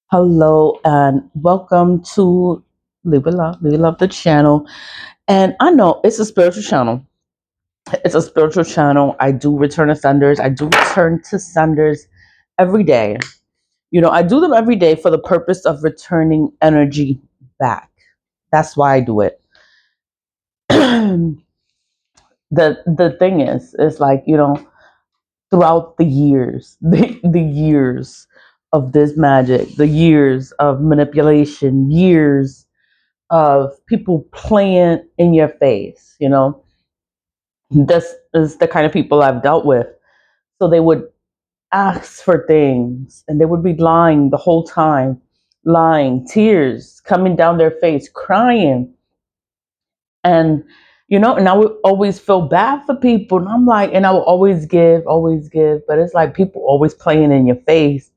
Hello and welcome to Live It Love the channel. And I know it's a spiritual channel. It's a spiritual channel. I do return to senders. I do return to senders every day. I do them every day for the purpose of returning energy back. That's why I do it. The thing is like, throughout the years, the years of this magic, the years of manipulation, years of people playing in your face. This is the kind of people I've dealt with. So they would ask for things and they would be lying the whole time, lying, tears coming down their face, crying. And, and I would always feel bad for people. And I'm like, and I would always give. But it's like people always playing in your face.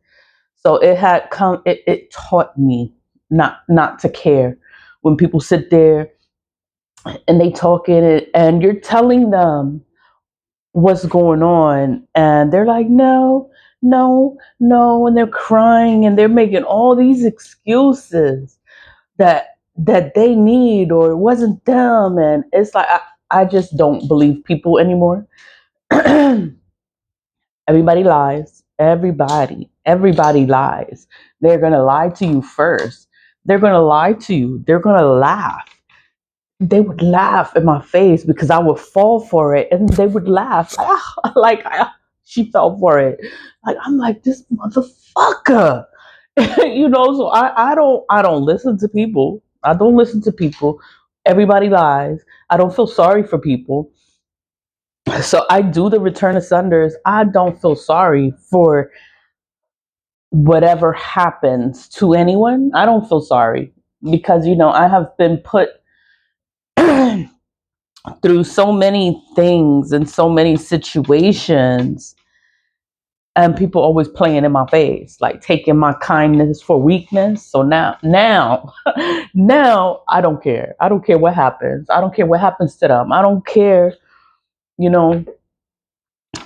So it taught me not to care when people sit there and they talking it and you're telling them what's going on and they're like no, and they're crying and they're making all these excuses that they need, or it wasn't them. And it's like I just don't believe people anymore. Everybody lies. Everybody lies. They're gonna lie to you first. They're gonna lie to you. They're gonna laugh. They would laugh in my face because I would fall for it, and they would laugh like she fell for it. Like I'm like this motherfucker, So I don't listen to people. I don't listen to people. Everybody lies. I don't feel sorry for people. So I do the return of senders. I don't feel sorry for whatever happens to anyone. I don't feel sorry because I have been put through so many things and so many situations, and people always playing in my face, like taking my kindness for weakness. So now now I don't care what happens. I don't care what happens to them. I don't care. you know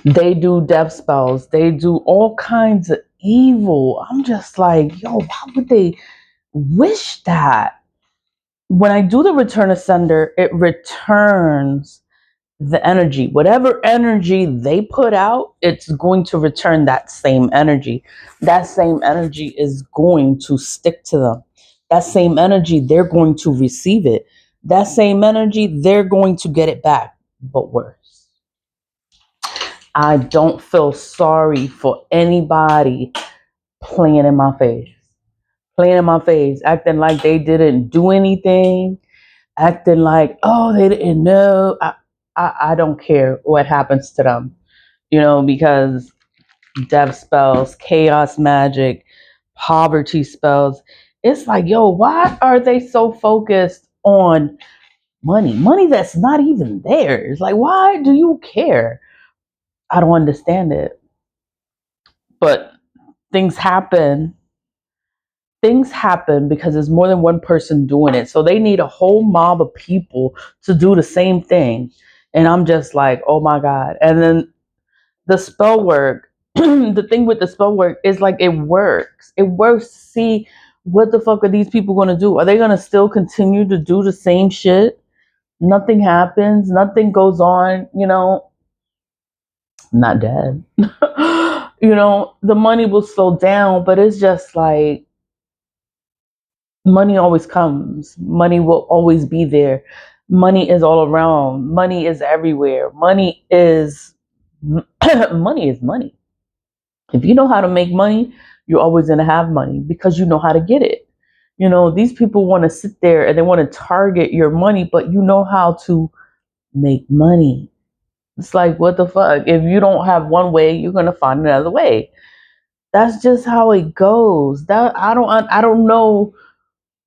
they do death spells, they do all kinds of evil. I'm just like, yo, why would they wish that? When I do the return of sender, it returns the energy. Whatever energy they put out, it's going to return that same energy. That same energy is going to stick to them. That same energy, they're going to receive it. That same energy, they're going to get it back, but worse. I don't feel sorry for anybody playing in my face. Playing in my face, acting like they didn't do anything, acting like, oh, they didn't know. I don't care what happens to them, because death spells, chaos magic, poverty spells. It's like, yo, why are they so focused on money? Money that's not even theirs. Like, why do you care? I don't understand it. But things happen. Things happen because there's more than one person doing it. So they need a whole mob of people to do the same thing. And I'm just like, oh my God. And then the spell work, the thing with the spell work is like it works. It works. See, what the fuck are these people going to do? Are they going to still continue to do the same shit? Nothing happens. Nothing goes on. I'm not dead. The money will slow down, but it's just like money always comes. Money will always be there. Money is all around. Money is everywhere. Money is money is money. If you know how to make money, you're always going to have money because you know how to get it. These people want to sit there and they want to target your money, but you know how to make money. It's like, what the fuck? If you don't have one way, you're going to find another way. That's just how it goes. That I don't know.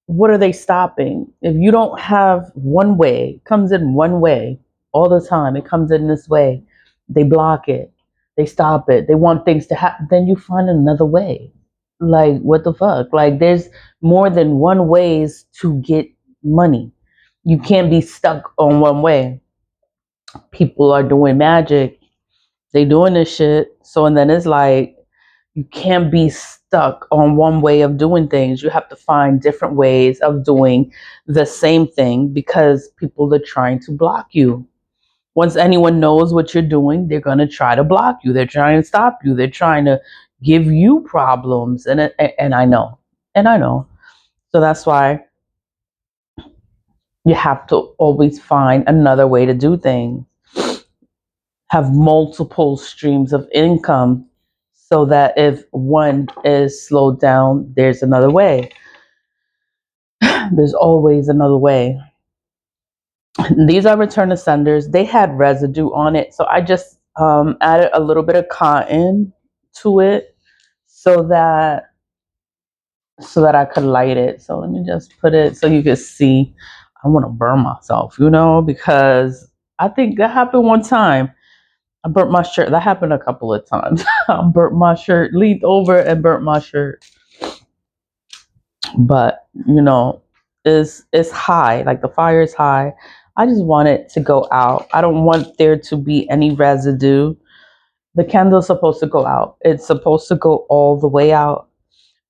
What are they stopping? If you don't have one way, it comes in one way all the time. It comes in this way. They block it. They stop it. They want things to happen. Then you find another way. Like, what the fuck? Like, there's more than one ways to get money. You can't be stuck on one way. People are doing magic. They doing this shit. So, and then it's like, You can't be stuck on one way of doing things. You have to find different ways of doing the same thing because people are trying to block you. Once anyone knows what you're doing, they're going to try to block you. They're trying to stop you. They're trying to give you problems. And I know. And I know. So that's why you have to always find another way to do things. Have multiple streams of income so that if one is slowed down, there's another way. There's always another way. These are return ascenders. They had residue on it, so I just added a little bit of cotton to it so that I could light it. So let me just put it so you can see. I want to burn myself, because I think that happened one time. I burnt my shirt. That happened a couple of times. I burnt my shirt, leaned over and burnt my shirt. But it's high. Like the fire is high. I just want it to go out. I don't want there to be any residue. The candle's supposed to go out. It's supposed to go all the way out.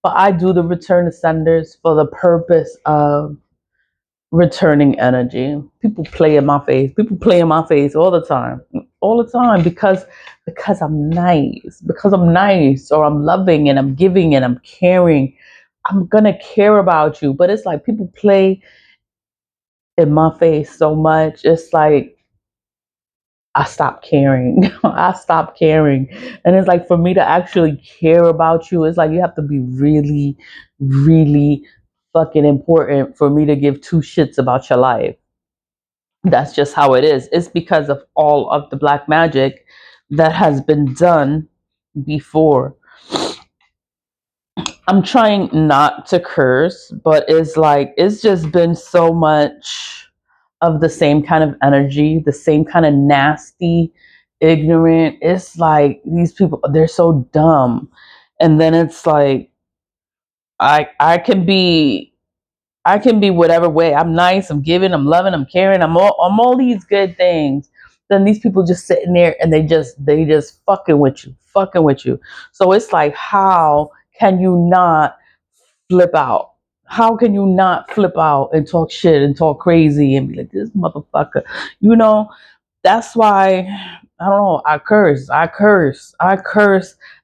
But I do the return ascenders for the purpose of returning energy. People play in my face. People play in my face all the time. All the time because I'm nice. Because I'm nice or I'm loving and I'm giving and I'm caring. I'm gonna care about you. But it's like people play in my face so much. It's like I stopped caring. I stopped caring. And it's like for me to actually care about you, it's like you have to be really, really fucking important for me to give two shits about your life. That's just how it is. It's because of all of the black magic that has been done before. I'm trying not to curse, but it's just been so much of the same kind of energy, the same kind of nasty, ignorant. It's like these people, they're so dumb. And then it's like I can be whatever way. I'm nice, I'm giving, I'm loving, I'm caring, I'm all these good things. Then these people just sitting there and they just fucking with you. So it's like, how can you not flip out? How can you not flip out and talk shit and talk crazy and be like, this motherfucker? You know, that's why I don't know. I curse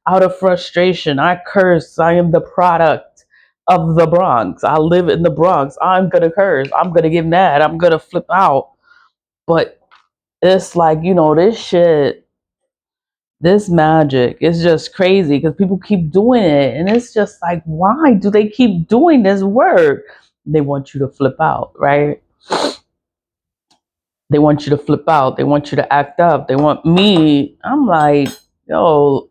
out of frustration. I curse. I am the product of the Bronx. I live in the Bronx. I'm gonna curse. I'm gonna get mad. I'm gonna flip out. But it's like, this shit, this magic is just crazy because people keep doing it. And it's just like, why do they keep doing this work? They want you to flip out, right? They want you to flip out. They want you to act up. They want me. I'm like, yo.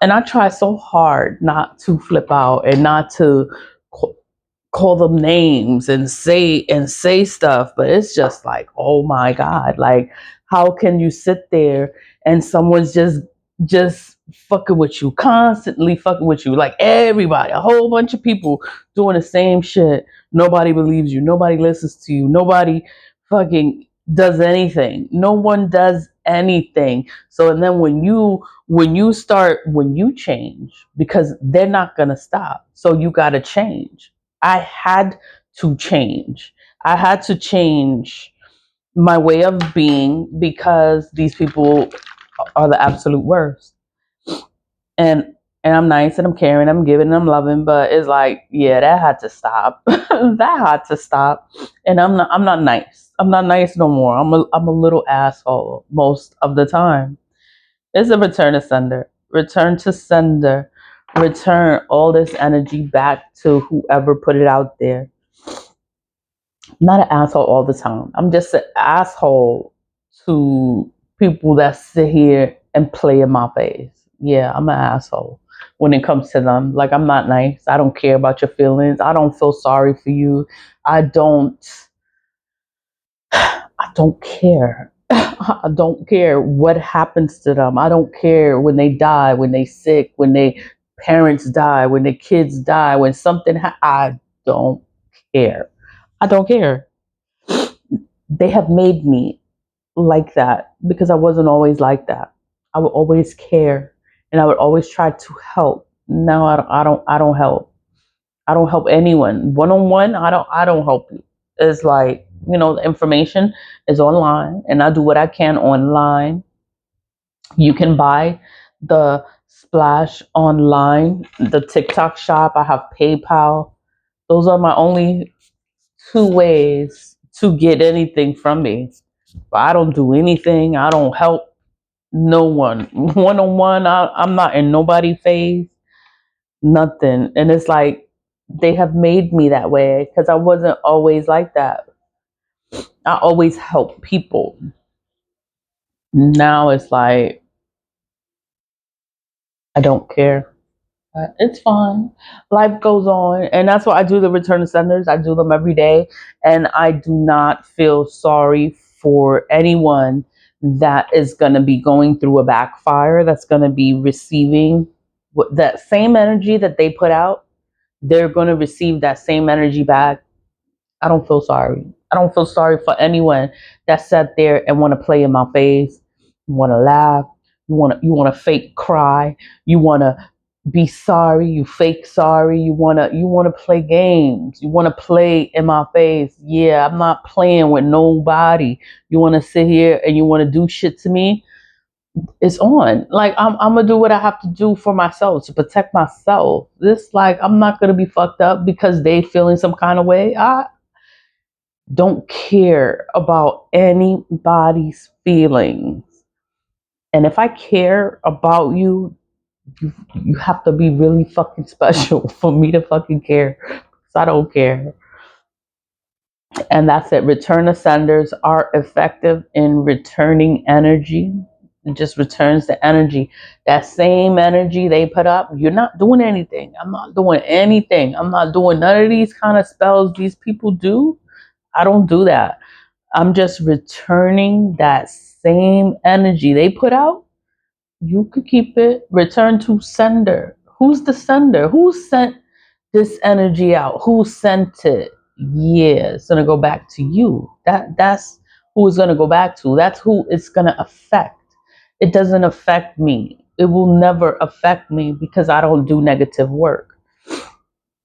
And I try so hard not to flip out and not to call them names and say stuff, but it's just like, oh my God, like how can you sit there and someone's just fucking with you, constantly fucking with you, like everybody, a whole bunch of people doing the same shit. Nobody believes you, nobody listens to you, nobody fucking does anything, no one does anything. So and then when you change, because they're not gonna stop, so you gotta change. I had to change. I had to change my way of being because these people are the absolute worst. And I'm nice and I'm caring, I'm giving, and I'm loving, but it's like, yeah, that had to stop. That had to stop. And I'm not nice. I'm not nice no more. I'm a little asshole most of the time. It's a return to sender. Return to sender. Return all this energy back to whoever put it out there. I'm not an asshole all the time. I'm just an asshole to people that sit here and play in my face. Yeah, I'm an asshole when it comes to them. Like, I'm not nice. I don't care about your feelings. I don't feel sorry for you. I don't care. I don't care what happens to them. I don't care when they die, when they sick, when they parents die, when their kids die, when something I don't care. I don't care. They have made me like that because I wasn't always like that. I would always care and I would always try to help. Now I don't help. I don't help anyone. One on one, I don't help you. It's like, the information is online and I do what I can online. You can buy the Splash online, the TikTok shop. I have PayPal. Those are my only two ways to get anything from me. But I don't do anything. I don't help no one. One on one, I'm not in nobody's face, nothing. And it's like they have made me that way because I wasn't always like that. I always help people. Now it's like I don't care. It's fine. Life goes on. And that's why I do the return to senders. I do them every day. And I do not feel sorry for anyone that is going to be going through a backfire, that's going to be receiving that same energy that they put out. They're going to receive that same energy back. I don't feel sorry. I don't feel sorry for anyone that sat there and want to play in my face, want to laugh, you want to fake cry, you want to be sorry, you fake sorry, you want to play games, you want to play in my face. Yeah, I'm not playing with nobody. You want to sit here and you want to do shit to me? It's on. Like I'm gonna do what I have to do for myself to protect myself. This like I'm not gonna be fucked up because they feeling some kind of way. I don't care about anybody's feelings. And if I care about you, you have to be really fucking special for me to fucking care. Because I don't care. And that's it. Return ascenders are effective in returning energy. It just returns the energy. That same energy they put up, you're not doing anything. I'm not doing anything. I'm not doing none of these kind of spells these people do. I don't do that. I'm just returning that same energy they put out. You could keep it. Return to sender. Who's the sender? Who sent this energy out? Who sent it? Yeah, it's gonna go back to you. That's who it's gonna go back to. That's who it's gonna affect. It doesn't affect me. It will never affect me because I don't do negative work.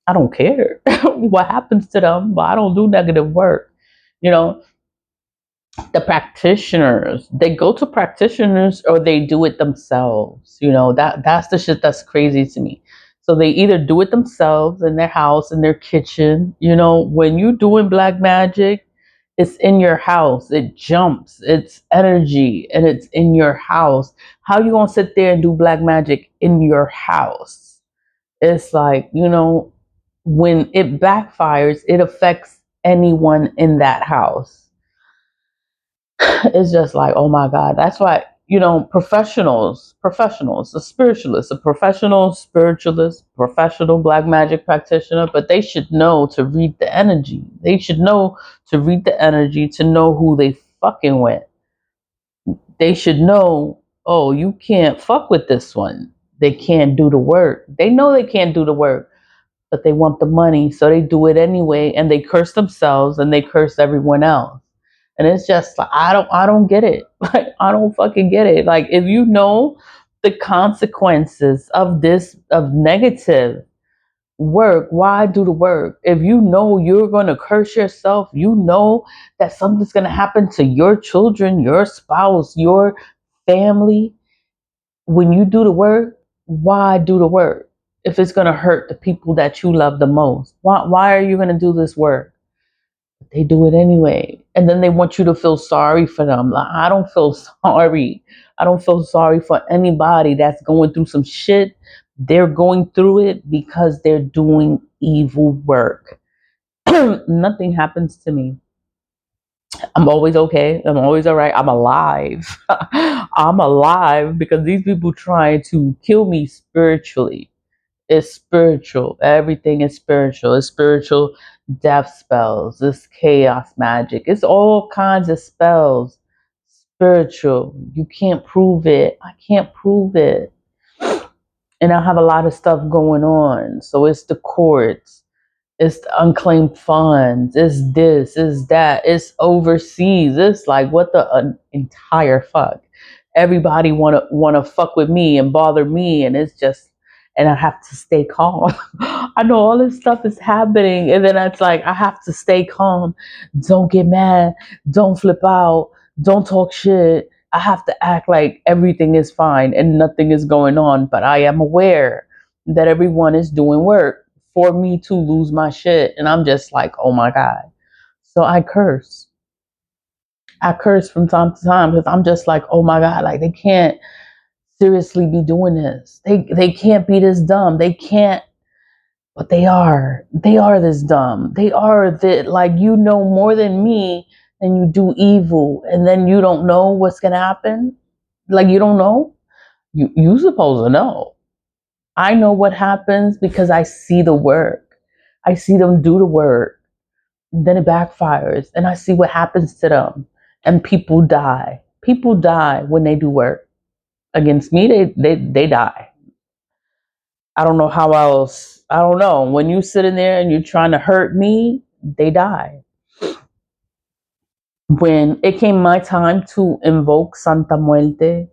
I don't care what happens to them, but I don't do negative work. You know, the practitioners, they go to practitioners or they do it themselves. That's the shit that's crazy to me. So they either do it themselves in their house, in their kitchen. When you're doing black magic, it's in your house, it jumps, it's energy, and it's in your house. How you gonna sit there and do black magic in your house? It's like, when it backfires, it affects anyone in that house. It's just like, oh my God. That's why, professionals, a spiritualist, a professional spiritualist, professional black magic practitioner, but they should know to read the energy. They should know to read the energy to know who they fucking with. They should know, oh, you can't fuck with this one. They can't do the work. They know they can't do the work, but they want the money. So they do it anyway, and they curse themselves and they curse everyone else. And it's just like I don't get it. Like I don't fucking get it. Like if you know the consequences of this of negative work, why do the work? If you know you're gonna curse yourself, you know that something's gonna happen to your children, your spouse, your family. When you do the work, why do the work? If it's gonna hurt the people that you love the most, why are you gonna do this work? They do it anyway. And then they want you to feel sorry for them. Like, I don't feel sorry. I don't feel sorry for anybody that's going through some shit. They're going through it because they're doing evil work. Nothing happens to me. I'm always okay. I'm always all right. I'm alive. I'm alive because these people trying to kill me spiritually. It's spiritual. Everything is spiritual. It's spiritual death spells. It's chaos magic. It's all kinds of spells. Spiritual. You can't prove it. I can't prove it. And I have a lot of stuff going on. So it's the courts. It's the unclaimed funds. It's this. It's that. It's overseas. It's like what the entire fuck. everybody wanna fuck with me and bother me, and it's just, and I have to stay calm. I know all this stuff is happening, and then it's like I have to stay calm. Don't get mad. Don't flip out. Don't talk shit. I have to act like everything is fine and nothing is going on. But I am aware that everyone is doing work for me to lose my shit, and I'm just like, oh my god. So I curse. I curse from time to time because I'm just like, oh my god, like they can't seriously be doing this. They can't be this dumb. They can't, but they are. They are this dumb. They are that, like, you know more than me, and you do evil, and then you don't know what's gonna happen. Like, you don't know. You supposed to know. I know what happens because I see the work. I see them do the work. Then it backfires, and I see what happens to them. And people die. People die when they do work against me. They die. I don't know how else. I don't know. When you sit in there and you're trying to hurt me, they die. When it came my time to invoke Santa Muerte,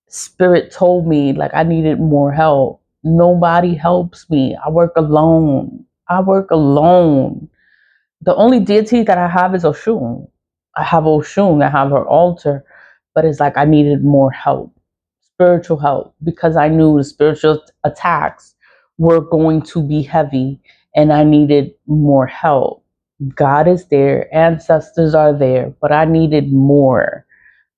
Spirit told me like I needed more help. Nobody helps me. I work alone. I work alone. The only deity that I have is Oshun. I have Oshun. I have her altar, but it's like I needed more help, spiritual help, because I knew the spiritual attacks were going to be heavy, and I needed more help. God is there, ancestors are there, but I needed more.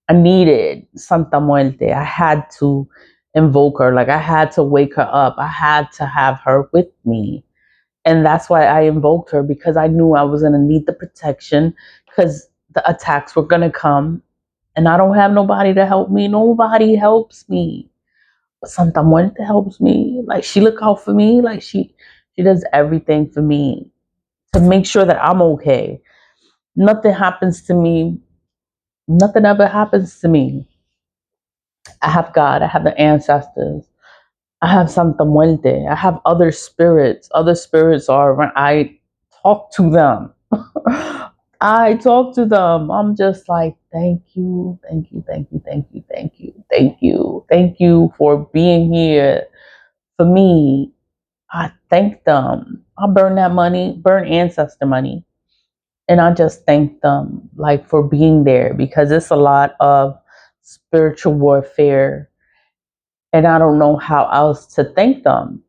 I needed Santa Muerte. I had to invoke her. Like I had to wake her up. I had to have her with me. And that's why I invoked her, because I knew I was going to need the protection, because the attacks were going to come, and I don't have nobody to help me. Nobody helps me. But Santa Muerte helps me. Like she look out for me. Like she does everything for me to make sure that I'm okay. Nothing happens to me. Nothing ever happens to me. I have God. I have the ancestors. I have Santa Muerte. I have other spirits. Other spirits are when I talk to them. I talk to them. I'm just like, thank you, thank you, thank you, thank you, thank you, thank you, thank you for being here for me. I thank them. I burn that money, burn ancestor money. And I just thank them like for being there, because it's a lot of spiritual warfare, and I don't know how else to thank them.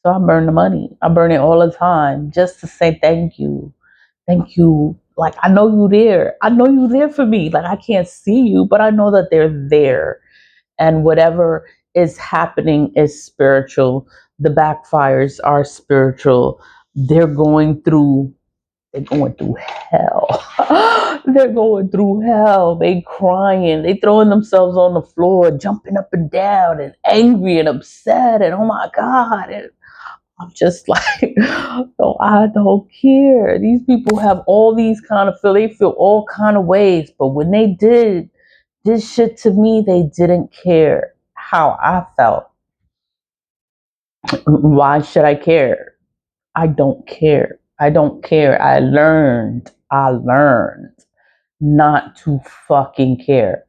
So I burn the money. I burn it all the time just to say thank you. Thank you. Like I know you there. I know you there for me. Like I can't see you, but I know that they're there. And whatever is happening is spiritual. The backfires are spiritual. They're going through they're going through hell. They're going through hell. They crying. They throwing themselves on the floor, jumping up and down, and angry and upset. And oh my God. And I'm just like, no, I don't care. These people have all these kind of they feel all kind of ways. But when they did this shit to me, they didn't care how I felt. Why should I care? I don't care. I don't care. I learned not to fucking care,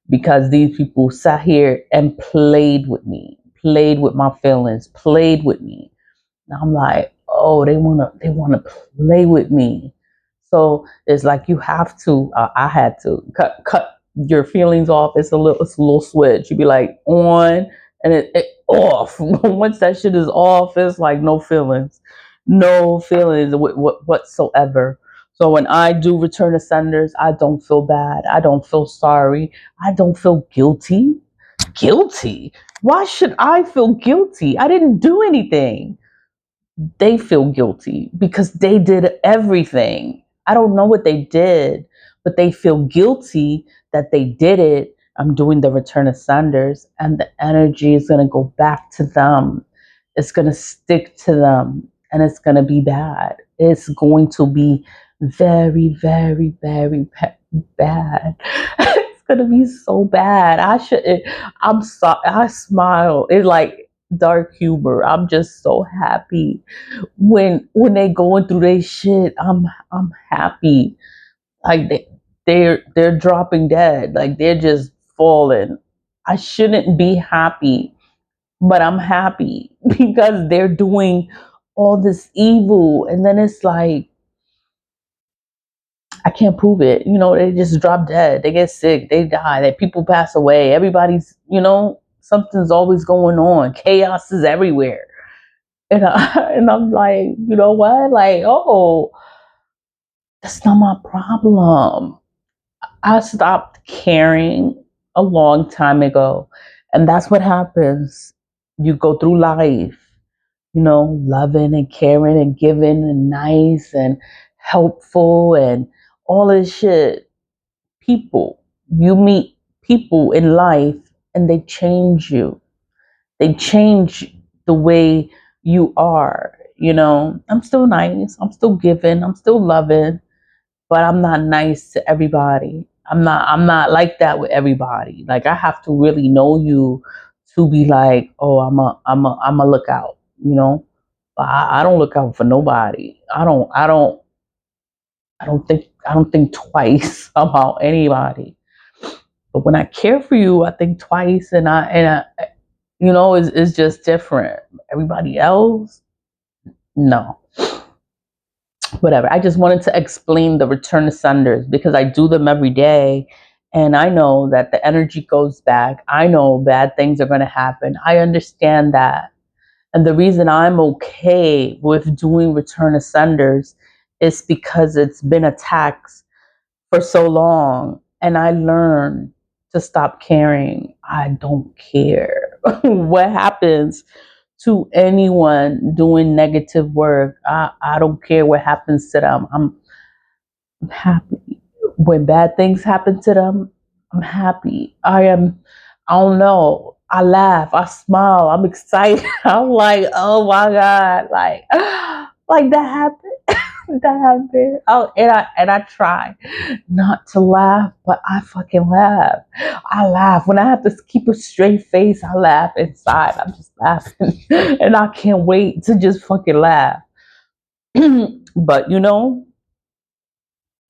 because these people sat here and played with me, played with my feelings, played with me. And I'm like, oh, they wanna play with me. So it's like you have to. I had to cut your feelings off. It's a little switch. You be like on and it off. Once that shit is off, it's like no feelings, no feelings whatsoever. So when I do return to senders, I don't feel bad. I don't feel sorry. I don't feel guilty. Guilty? Why should I feel guilty? I didn't do anything. They feel guilty because they did everything. I don't know what they did, but they feel guilty that they did it. I'm doing the return of Sanders, and the energy is going to go back to them. It's going to stick to them, and it's going to be bad. It's going to be very, very, very bad. It's going to be so bad. I'm sorry. I smile. It's like dark humor. I'm just so happy when they going through their shit. I'm happy. Like they're dropping dead. Like they're just falling. I shouldn't be happy, but I'm happy because they're doing all this evil. And then it's like, I can't prove it. They just drop dead. They get sick. They die. That people pass away. Everybody's, something's always going on. Chaos is everywhere. And I'm like, you know what? Like, oh, that's not my problem. I stopped caring a long time ago. And that's what happens. You go through life, loving and caring and giving and nice and helpful and all this shit. People, you meet people in life and they change you. They change the way you are. I'm still nice. I'm still giving. I'm still loving, but I'm not nice to everybody. I'm not like that with everybody. Like, I have to really know you to be like, oh, I'm a lookout, But I don't look out for nobody. I don't think twice about anybody. But when I care for you, I think twice, and it's just different. Everybody else, no. Whatever. I just wanted to explain the return ascenders because I do them every day, and I know that the energy goes back. I know bad things are going to happen. I understand that. And the reason I'm okay with doing return ascenders is because it's been attacks for so long, and I learned to stop caring. I don't care what happens to anyone doing negative work. I don't care what happens to them. I'm happy. When bad things happen to them, I'm happy. I don't know. I laugh, I smile, I'm excited. I'm like, oh my God, like that happened. That happened. Oh, and I try not to laugh, but I fucking laugh. I laugh. When I have to keep a straight face, I laugh inside. I'm just laughing. And I can't wait to just fucking laugh. But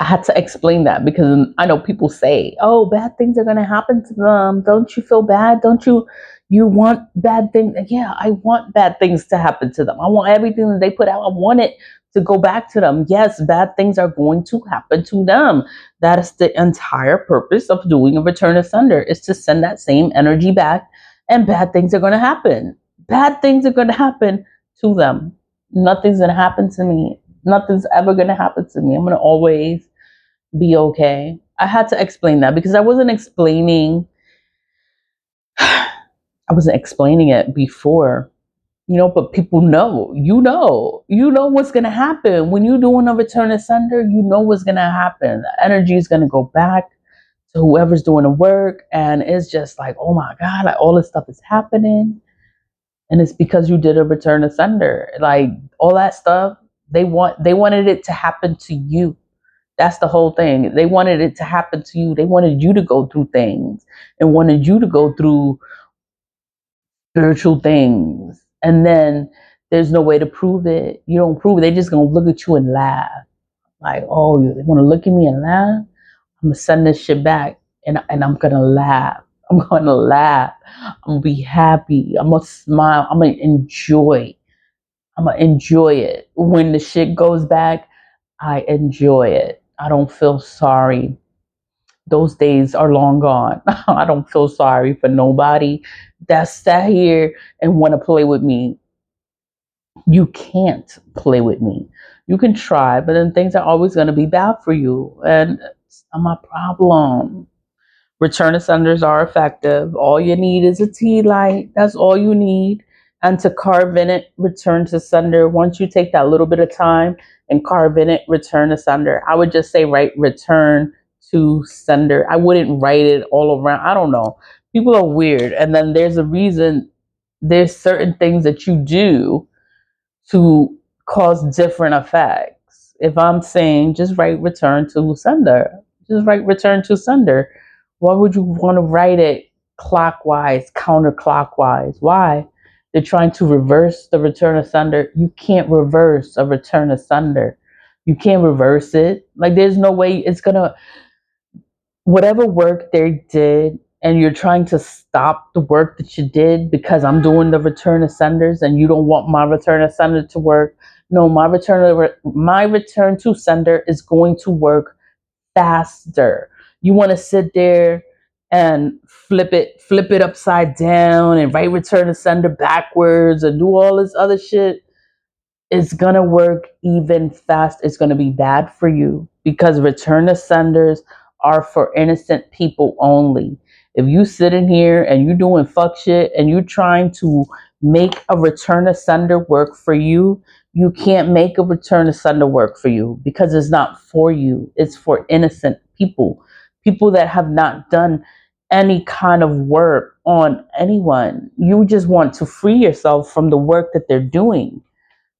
I had to explain that because I know people say, "Oh, bad things are going to happen to them. Don't you feel bad? Don't you want bad things?" Yeah, I want bad things to happen to them. I want everything that they put out. I want it to go back to them. Yes, bad things are going to happen to them. That is the entire purpose of doing a return asunder, is to send that same energy back, and bad things are going to happen. Bad things are going to happen to them. Nothing's going to happen to me. Nothing's ever going to happen to me. I'm going to always be okay. I had to explain that because I wasn't explaining it before, but people know, what's going to happen when you're doing a return asunder. You know what's going to happen. The energy is going to go back to whoever's doing the work, and it's just like, oh my God, like all this stuff is happening, and it's because you did a return asunder. Like, all that stuff, they wanted it to happen to you. That's the whole thing. They wanted it to happen to you. They wanted you to go through things and wanted you to go through spiritual things. And then there's no way to prove it. You don't prove it. They're just going to look at you and laugh. Like, oh, you want to look at me and laugh? I'm going to send this shit back, and I'm going to laugh. I'm going to laugh. I'm going to be happy. I'm going to smile. I'm going to enjoy. I'm going to enjoy it. When the shit goes back, I enjoy it. I don't feel sorry. Those days are long gone. I don't feel sorry for nobody that sat here and want to play with me. You can't play with me. You can try, but then things are always going to be bad for you. And it's not my problem. Return ascenders are effective. All you need is a tea light. That's all you need. And to carve in it, return to sender. Once you take that little bit of time and carve in it, return to sender. I would just say, right, return to sender. I wouldn't write it all around. I don't know. People are weird. And then there's a reason. There's certain things that you do to cause different effects. If I'm saying just write return to sender, just write return to sender. Why would you want to write it clockwise, counterclockwise? Why? They're trying to reverse the return asunder. You can't reverse a return asunder. You can't reverse it. Like, there's no way it's gonna, whatever work they did and you're trying to stop the work that you did because I'm doing the return of senders and you don't want my return of sender to work. No, my return to sender is going to work faster. You want to sit there and flip it upside down and write return to sender backwards and do all this other shit. It's gonna work even fast. It's gonna be bad for you because return to senders are for innocent people only. If you sit in here and you doing fuck shit and you trying to make a return to sender work for you, you can't make a return to sender work for you because it's not for you. It's for innocent people, people that have not done any kind of work on anyone. You just want to free yourself from the work that they're doing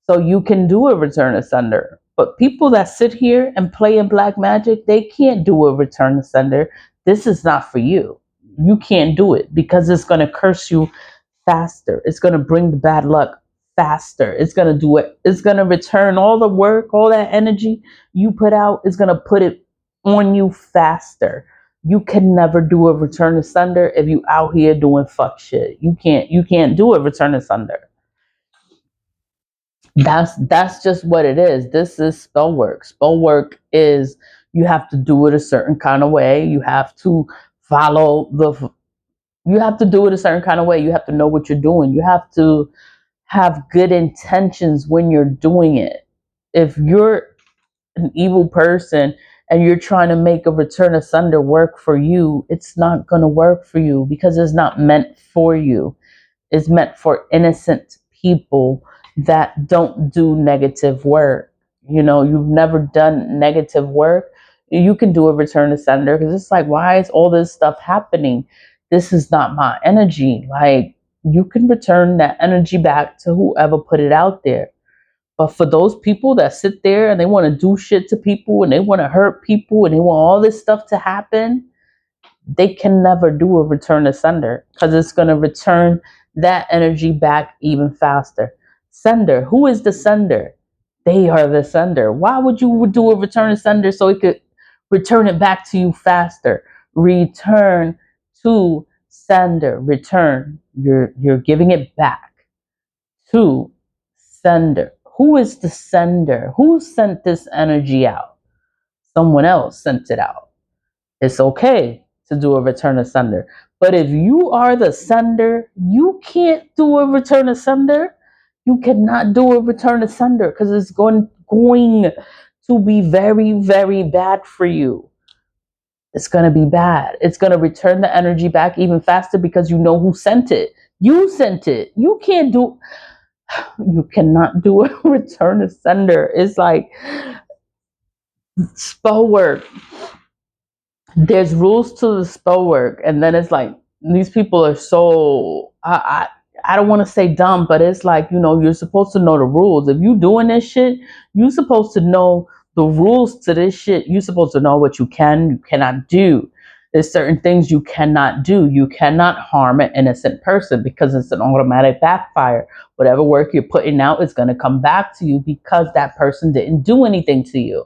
so you can do a return to sender. But people that sit here and play in black magic, they can't do a return to sender. This is not for you. You can't do it because it's going to curse you faster. It's going to bring the bad luck faster. It's going to do it. It's going to return all the work, all that energy you put out. It's going to put it on you faster. You can never do a return to sender if you out here doing fuck shit. You can't do a return to sender. That's just what it is. This is spell work. Spell work is you have to do it a certain kind of way. You have to follow the you have to do it a certain kind of way. You have to know what you're doing. You have to have good intentions when you're doing it. If you're an evil person and you're trying to make a return asunder work for you, it's not going to work for you because it's not meant for you. Is meant for innocent people that don't do negative work. You know, you've never done negative work. You can do a return to sender because it's like, why is all this stuff happening? This is not my energy. Like, you can return that energy back to whoever put it out there. But for those people that sit there and they want to do shit to people and they want to hurt people and they want all this stuff to happen, they can never do a return to sender because it's going to return that energy back even faster. Sender, who is the sender? They are the sender. Why would you do a return to sender so it could return it back to you faster? Return to sender. Return. You're giving it back to sender. Who is the sender? Who sent this energy out? Someone else sent it out. It's okay to do a return to sender. But if you are the sender, you can't do a return to sender. You cannot do a return to sender because it's going to be very, very bad for you. It's going to be bad. It's going to return the energy back even faster because you know who sent it. You sent it. You cannot do a return to sender. It's like spell work. There's rules to the spell work, and then it's like these people are so I don't want to say dumb, but it's like, you're supposed to know the rules. If you doing this shit, you're supposed to know the rules to this shit. You're supposed to know what you cannot do. There's certain things you cannot do. You cannot harm an innocent person because it's an automatic backfire. Whatever work you're putting out is going to come back to you because that person didn't do anything to you.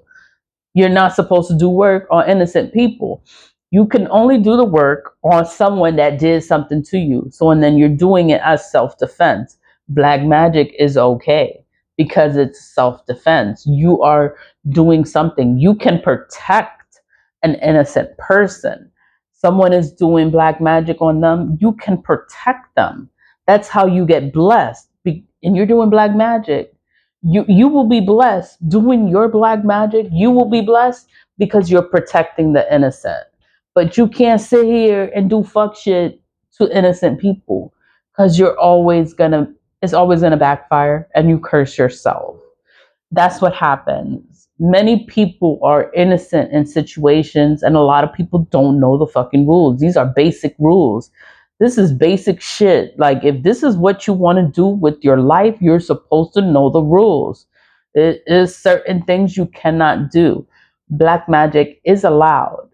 You're not supposed to do work on innocent people. You can only do the work on someone that did something to you. So, and then you're doing it as self-defense. Black magic is okay because it's self-defense. You are doing something. You can protect an innocent person. Someone is doing black magic on them. You can protect them. That's how you get blessed. And you're doing black magic. You will be blessed doing your black magic. You will be blessed because you're protecting the innocent. But you can't sit here and do fuck shit to innocent people because it's always gonna backfire and you curse yourself. That's what happens. Many people are innocent in situations and a lot of people don't know the fucking rules. These are basic rules. This is basic shit. Like, if this is what you want to do with your life, you're supposed to know the rules. It is certain things you cannot do. Black magic is allowed.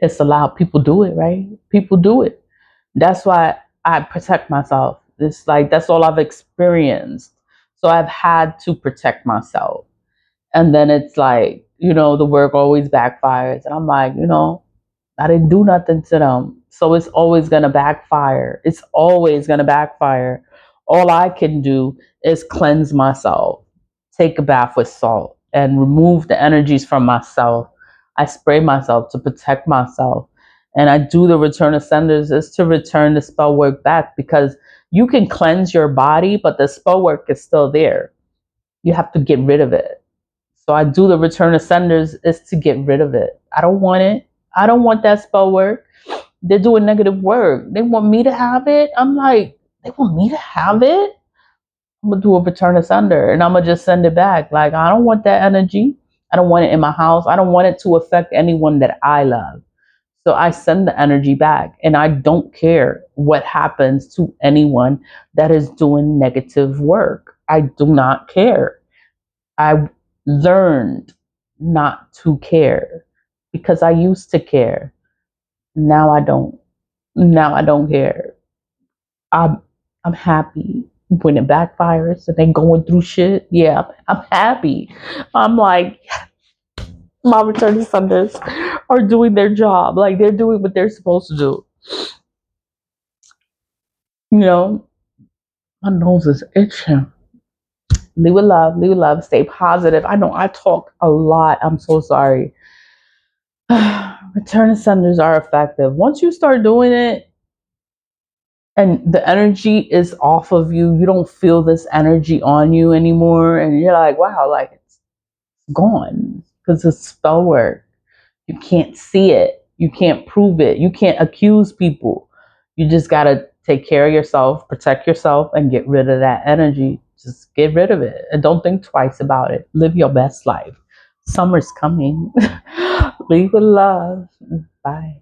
It's allowed. People do it, right? People do it. That's why I protect myself. It's like that's all I've experienced. So I've had to protect myself. And then it's like, the work always backfires. And I'm like, I didn't do nothing to them. So it's always going to backfire. It's always going to backfire. All I can do is cleanse myself, take a bath with salt, and remove the energies from myself. I spray myself to protect myself. And I do the return of senders is to return the spell work back, because you can cleanse your body, but the spell work is still there. You have to get rid of it. So I do the return of senders is to get rid of it. I don't want it. I don't want that spell work. They're doing negative work. They want me to have it. I'm like, they want me to have it? I'm gonna do a return of sender and I'm gonna just send it back. Like, I don't want that energy. I don't want it in my house. I don't want it to affect anyone that I love. So I send the energy back, and I don't care what happens to anyone that is doing negative work. I do not care. I learned not to care because I used to care. Now I don't. Now I don't care. I'm I'm happy when it backfires and they going through shit. Yeah, I'm happy. I'm like, my returning Sundays are doing their job. Like, they're doing what they're supposed to do. You know, my nose is itching. Leave with love. Leave with love. Stay positive. I know I talk a lot. I'm so sorry. Return Sundays are effective. Once you start doing it and the energy is off of you, you don't feel this energy on you anymore. And you're like, wow, like it's gone because it's spell work. You can't see it. You can't prove it. You can't accuse people. You just got to take care of yourself, protect yourself, and get rid of that energy. Just get rid of it and don't think twice about it. Live your best life. Summer's coming. Leave with love. Bye.